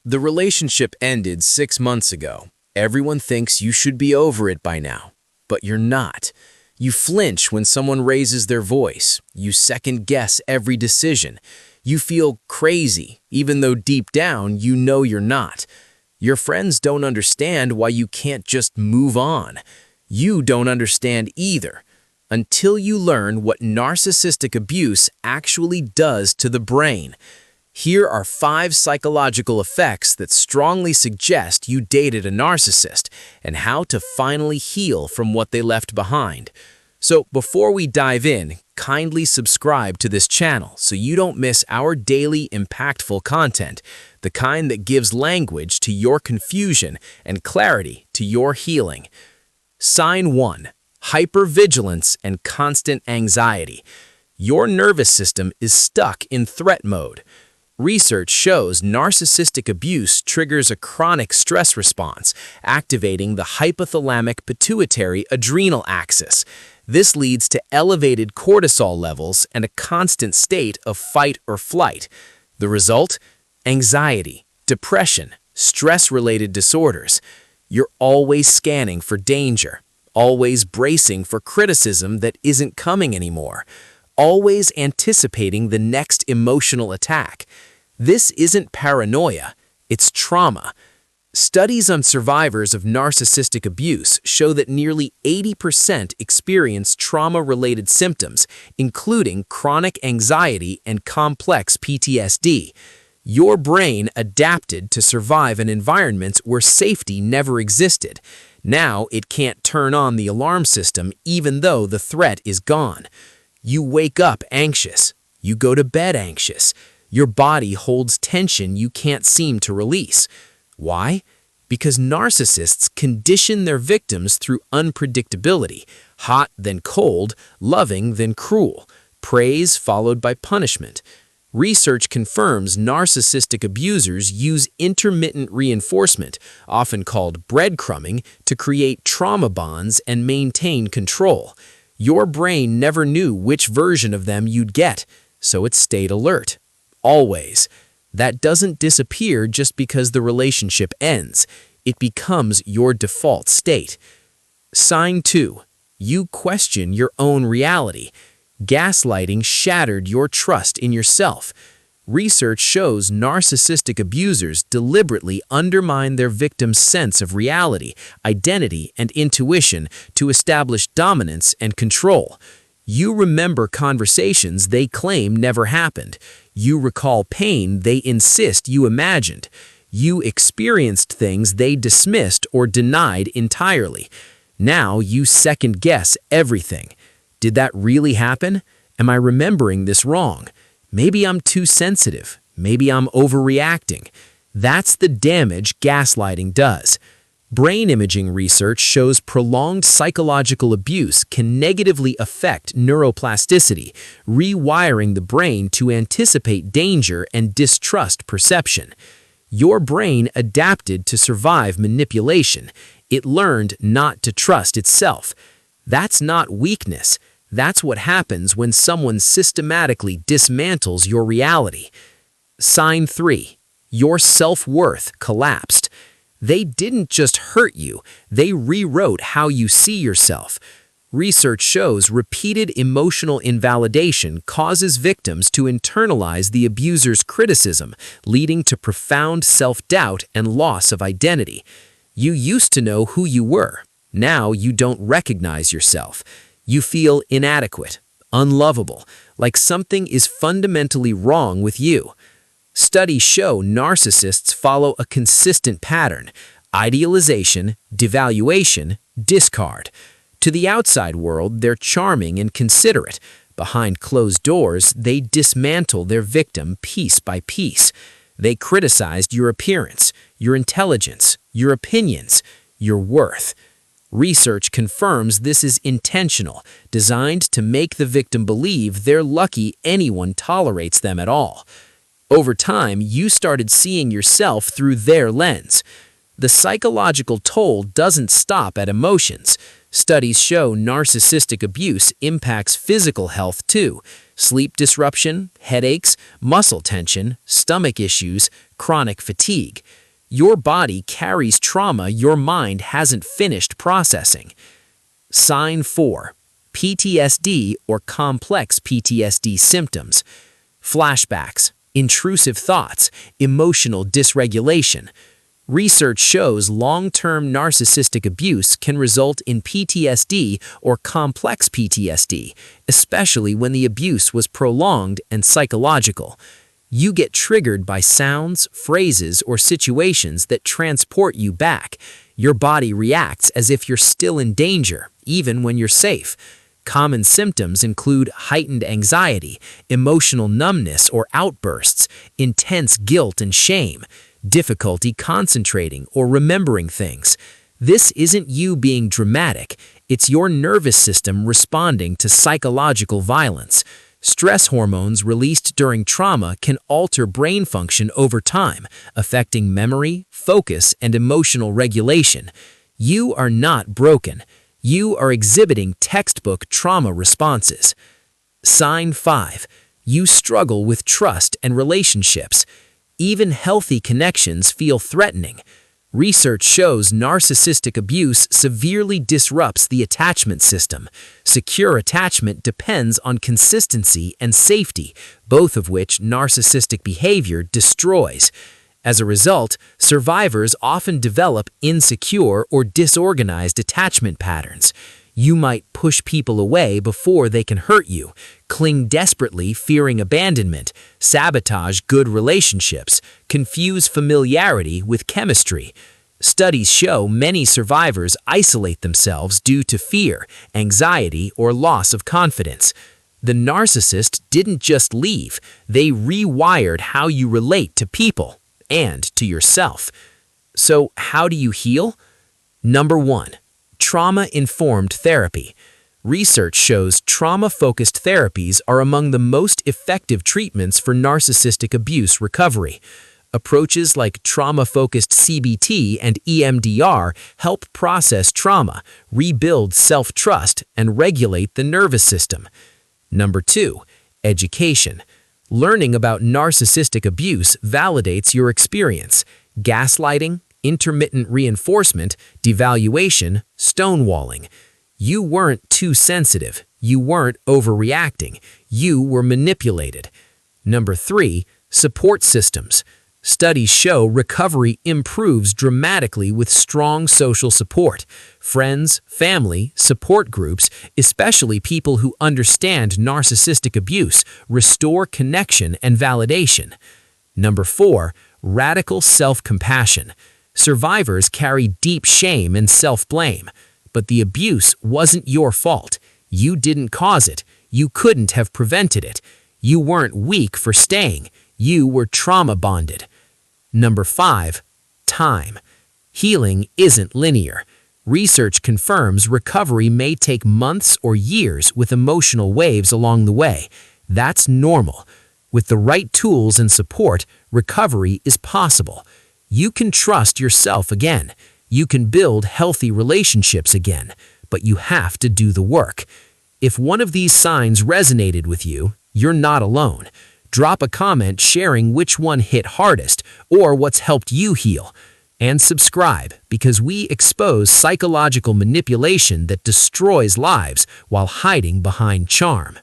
The relationship ended 6 months ago. Everyone thinks you should be over it by now, but you're not. You flinch when someone raises their voice. You second-guess every decision. You feel crazy, even though deep down you know you're not. Your friends don't understand why you can't just move on. You don't understand either, until you learn what narcissistic abuse actually does to the brain. Here are 5 psychological effects that strongly suggest you dated a narcissist and how to finally heal from what they left behind. So before we dive in, kindly subscribe to this channel so you don't miss our daily impactful content, the kind that gives language to your confusion and clarity to your healing. Sign 1. Hypervigilance and constant anxiety. Your nervous system is stuck in threat mode. Research shows narcissistic abuse triggers a chronic stress response, activating the hypothalamic pituitary adrenal axis. This leads to elevated cortisol levels and a constant state of fight or flight. The result? Anxiety, depression, stress-related disorders. You're always scanning for danger, always bracing for criticism that isn't coming anymore, always anticipating the next emotional attack. This isn't paranoia, it's trauma. Studies on survivors of narcissistic abuse show that nearly 80% experience trauma-related symptoms, including chronic anxiety and complex PTSD. Your brain adapted to survive in environments where safety never existed. Now it can't turn on the alarm system even though the threat is gone. You wake up anxious. You go to bed anxious. Your body holds tension you can't seem to release. Why? Because narcissists condition their victims through unpredictability, hot then cold, loving then cruel, praise followed by punishment. Research confirms narcissistic abusers use intermittent reinforcement, often called breadcrumbing, to create trauma bonds and maintain control. Your brain never knew which version of them you'd get, so it stayed alert. Always. That doesn't disappear just because the relationship ends. It becomes your default state. Sign 2. You question your own reality. Gaslighting shattered your trust in yourself. Research shows narcissistic abusers deliberately undermine their victims' sense of reality, identity, and intuition to establish dominance and control. You remember conversations they claim never happened. You recall pain they insist you imagined. You experienced things they dismissed or denied entirely. Now you second-guess everything. Did that really happen? Am I remembering this wrong? Maybe I'm too sensitive. Maybe I'm overreacting. That's the damage gaslighting does. Brain imaging research shows prolonged psychological abuse can negatively affect neuroplasticity, rewiring the brain to anticipate danger and distrust perception. Your brain adapted to survive manipulation. It learned not to trust itself. That's not weakness. That's what happens when someone systematically dismantles your reality. Sign 3. Your self-worth collapsed. They didn't just hurt you, they rewrote how you see yourself. Research shows repeated emotional invalidation causes victims to internalize the abuser's criticism, leading to profound self-doubt and loss of identity. You used to know who you were. Now you don't recognize yourself. You feel inadequate, unlovable, like something is fundamentally wrong with you. Studies show narcissists follow a consistent pattern: idealization, devaluation, discard. To the outside world, they're charming and considerate. Behind closed doors, they dismantle their victim piece by piece. They criticized your appearance, your intelligence, your opinions, your worth. Research confirms this is intentional, designed to make the victim believe they're lucky anyone tolerates them at all. Over time, you started seeing yourself through their lens. The psychological toll doesn't stop at emotions. Studies show narcissistic abuse impacts physical health too. sleep disruption, headaches, muscle tension, stomach issues, chronic fatigue. Your body carries trauma your mind hasn't finished processing. Sign 4. PTSD or complex PTSD symptoms. Flashbacks, intrusive thoughts, emotional dysregulation. Research shows long-term narcissistic abuse can result in PTSD or complex PTSD, especially when the abuse was prolonged and psychological. You get triggered by sounds, phrases, or situations that transport you back. Your body reacts as if you're still in danger, even when you're safe. Common symptoms include heightened anxiety, emotional numbness or outbursts, intense guilt and shame, difficulty concentrating or remembering things. This isn't you being dramatic, it's your nervous system responding to psychological violence. Stress hormones released during trauma can alter brain function over time, affecting memory, focus, and emotional regulation. You are not broken. You are exhibiting textbook trauma responses. Sign 5. You struggle with trust and relationships. Even healthy connections feel threatening. Research shows narcissistic abuse severely disrupts the attachment system. Secure attachment depends on consistency and safety, both of which narcissistic behavior destroys. As a result, survivors often develop insecure or disorganized attachment patterns. You might push people away before they can hurt you, cling desperately fearing abandonment, sabotage good relationships, confuse familiarity with chemistry. Studies show many survivors isolate themselves due to fear, anxiety, or loss of confidence. The narcissist didn't just leave, they rewired how you relate to people and to yourself. So how do you heal? Number 1. Trauma-informed therapy. Research shows trauma-focused therapies are among the most effective treatments for narcissistic abuse recovery. Approaches like trauma-focused CBT and EMDR help process trauma, rebuild self-trust, and regulate the nervous system. Number 2. Education. Learning about narcissistic abuse validates your experience. Gaslighting, intermittent reinforcement, devaluation, stonewalling. You weren't too sensitive. You weren't overreacting. You were manipulated. Number 3. Support systems. Studies show recovery improves dramatically with strong social support. Friends, family, support groups, especially people who understand narcissistic abuse, restore connection and validation. Number 4. Radical self-compassion. Survivors carry deep shame and self-blame. But the abuse wasn't your fault. You didn't cause it. You couldn't have prevented it. You weren't weak for staying. You were trauma bonded. Number 5. Time. Healing isn't linear. Research confirms recovery may take months or years with emotional waves along the way. That's normal. With the right tools and support, recovery is possible. You can trust yourself again. You can build healthy relationships again, but you have to do the work. If one of these signs resonated with you, you're not alone. Drop a comment sharing which one hit hardest or what's helped you heal. And subscribe because we expose psychological manipulation that destroys lives while hiding behind charm.